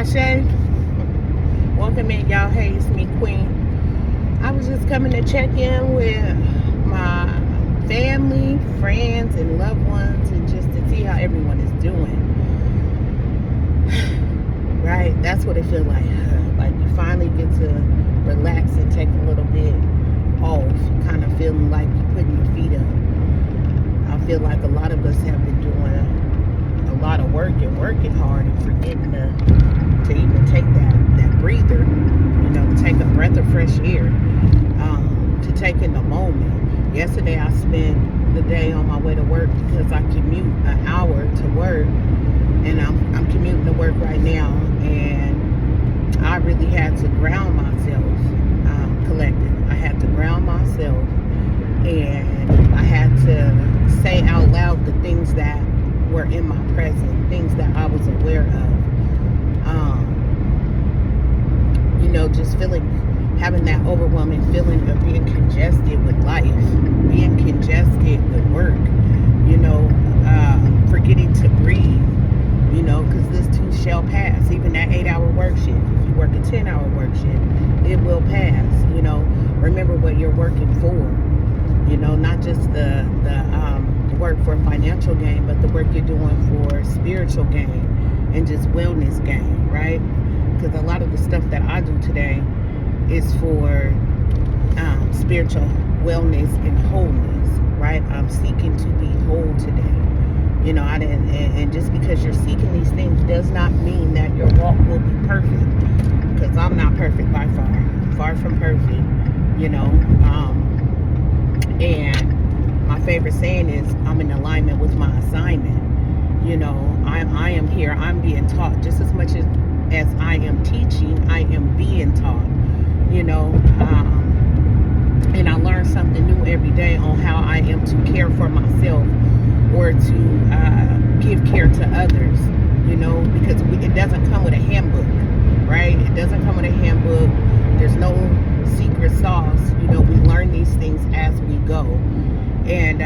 Ashe. Welcome in, y'all. Hey, it's me, Queen. I was just coming to check in with my family, friends, and loved ones, and just to see how everyone is doing. Right? That's what it feels like. Like you finally get to relax and take a little bit off. Kind of feeling like you're putting your feet up. I feel like a lot of us have been doing a lot of work and working hard and forgetting to even take that breather, to take a breath of fresh air, to take in the moment. Yesterday I spent the day on my way to work because I commute an hour to work, and I'm commuting to work right now, and I really had to ground myself, collective. I had to ground myself, and I had to say out loud the things that were in my present, things that I was aware of. Just having that overwhelming feeling of being congested with life, being congested with work, forgetting to breathe, because this too shall pass. Even that 8-hour work shift, if you work a 10-hour work shift, it will pass. Remember what you're working for, not just the work for financial gain, but the work you're doing for spiritual gain and just wellness gain, right? Because a lot of the stuff that I do today is for spiritual wellness and wholeness, right? I'm seeking to be whole today. And just because you're seeking these things does not mean that your walk will be perfect, because I'm not perfect by far from perfect, and my favorite saying is I'm in alignment with my assignment. I am here, I'm being taught just as much as I am teaching, I am being taught, and I learn something new every day on how I am to care for myself or to give care to others, because it doesn't come with a handbook, right? It doesn't come with a handbook. There's no secret sauce. We learn these things as we go, and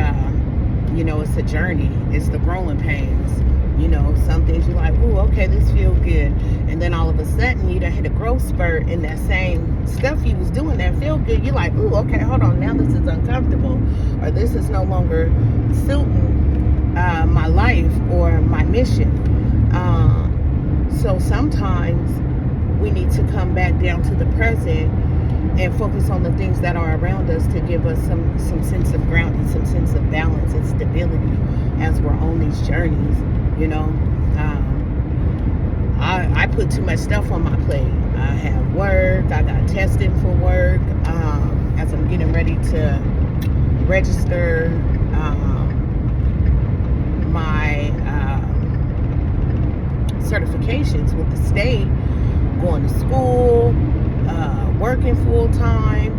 it's a journey. It's the growing pains. Some things you're like, ooh, okay, this feels good. And then all of a sudden, you done hit a growth spurt, and that same stuff you was doing that feel good, you're like, ooh, okay, hold on, now this is uncomfortable. Or this is no longer suiting my life or my mission. So sometimes we need to come back down to the present and focus on the things that are around us to give us some sense of grounding, some sense of balance and stability as we're on these journeys. I put too much stuff on my plate. I have work. I got testing for work. As I'm getting ready to register my certifications with the state, going to school, working full time.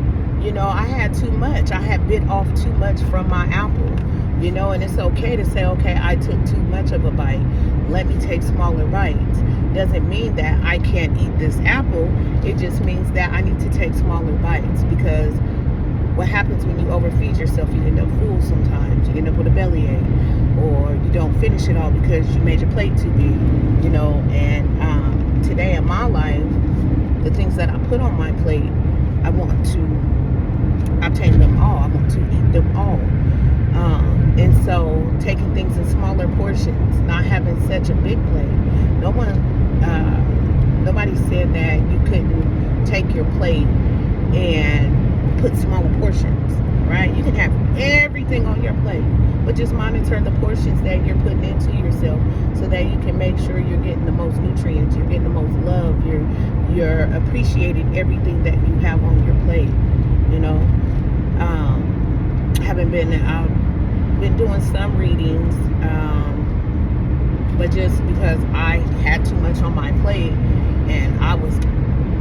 I had too much. I had bit off too much from my apple. And it's okay to say, okay, I took too much of a bite. Let me take smaller bites. Doesn't mean that I can't eat this apple. It just means that I need to take smaller bites, because what happens when you overfeed yourself, you end up full sometimes. You end up with a bellyache, or you don't finish it all because you made your plate too big, and today in my life, the things that I put on my plate, I want to obtain them all. I want to eat them all. And so taking things in smaller portions, not having such a big plate. Nobody said that you couldn't take your plate and put smaller portions, right? You can have everything on your plate, but just monitor the portions that you're putting into yourself so that you can make sure you're getting the most nutrients, you're getting the most love, you're appreciating everything that you have on your plate, I've been doing some readings, but just because I had too much on my plate and I was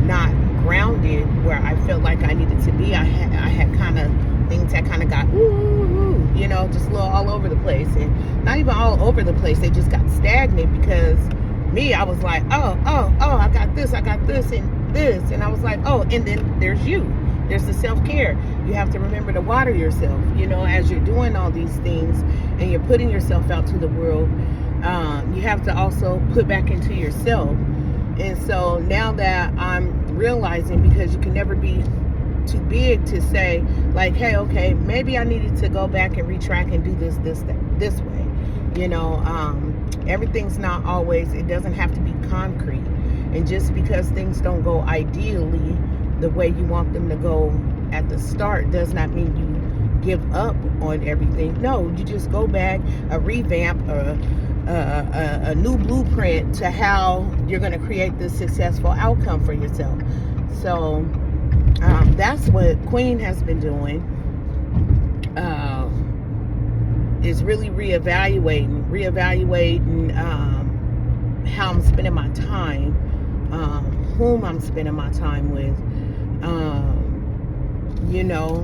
not grounded where I felt like I needed to be, I had kind of things that kind of got just a little all over the place, and not even all over the place, they just got stagnant, because I was like, oh, I got this and this, and I was like, oh, and then there's you. There's the self-care. You have to remember to water yourself, as you're doing all these things and you're putting yourself out to the world. You have to also put back into yourself And so now that I'm realizing, because you can never be too big to say, like, hey, okay, maybe I needed to go back and retrack and do this way. You know, everything's not always, it doesn't have to be concrete. And just because things don't go ideally the way you want them to go at the start does not mean you give up on everything. No, you just go back, a revamp, a new blueprint to how you're going to create this successful outcome for yourself. So that's what Queen has been doing, is really reevaluating how I'm spending my time, whom I'm spending my time with, you know,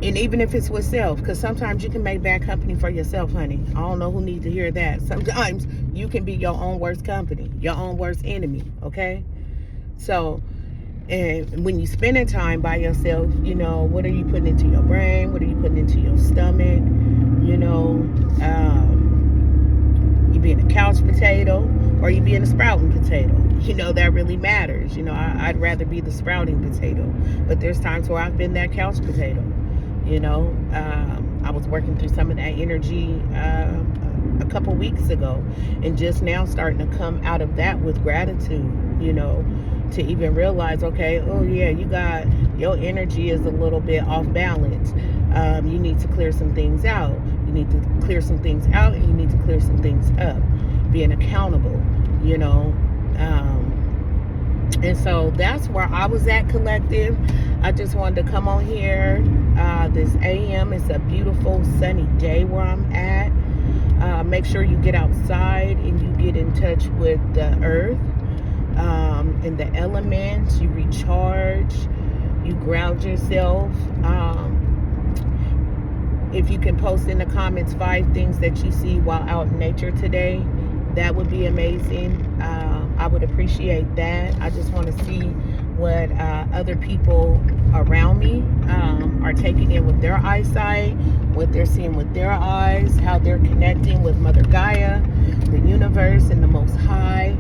and even if it's with self, because sometimes you can make bad company for yourself, honey. I don't know who needs to hear that. Sometimes you can be your own worst company, your own worst enemy, okay? So, and when you spending time by yourself, you know, what are you putting into your brain? What are you putting into your stomach? You know, you being a couch potato or you being a sprouting potato. You know, that really matters. You know, I'd rather be the sprouting potato. But there's times where I've been that couch potato. You know, I was working through some of that energy a couple weeks ago, and just now starting to come out of that with gratitude, you know, to even realize, okay, oh yeah, your energy is a little bit off balance. You need to clear some things out. You need to clear some things out, and you need to clear some things up. Being accountable, you know. And so that's where I was at, collective. I just wanted to come on here this AM. It's a beautiful sunny day where I'm at. Make sure you get outside and you get in touch with the earth and the elements. You recharge, you ground yourself. If you can post in the comments 5 things that you see while out in nature today, that would be amazing. I would appreciate that. I just want to see what other people around me are taking in with their eyesight, what they're seeing with their eyes, how they're connecting with Mother Gaia, the universe, and the Most High,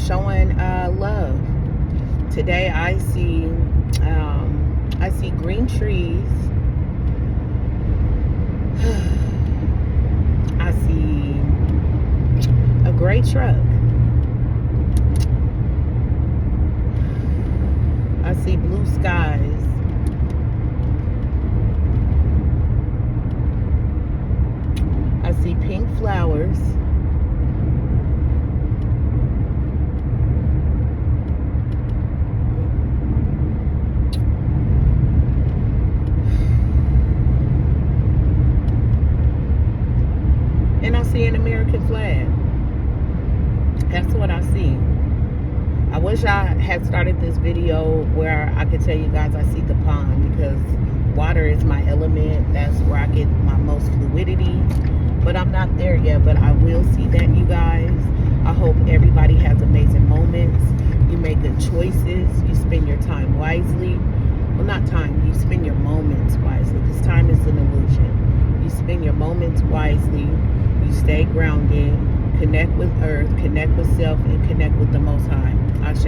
showing love. Today I see green trees. I see a gray truck. I see blue skies. I see pink flowers. And I see an American flag. That's what I see. I wish I had started this video where I could tell you guys I see the pond, because water is my element. That's where I get my most fluidity. But I'm not there yet, but I will see that, you guys. I hope everybody has amazing moments. You make good choices. You spend your time wisely. Well, not time. You spend your moments wisely, because time is an illusion. You spend your moments wisely. You stay grounded. Connect with earth, connect with self, and connect with the Most High. Ashe.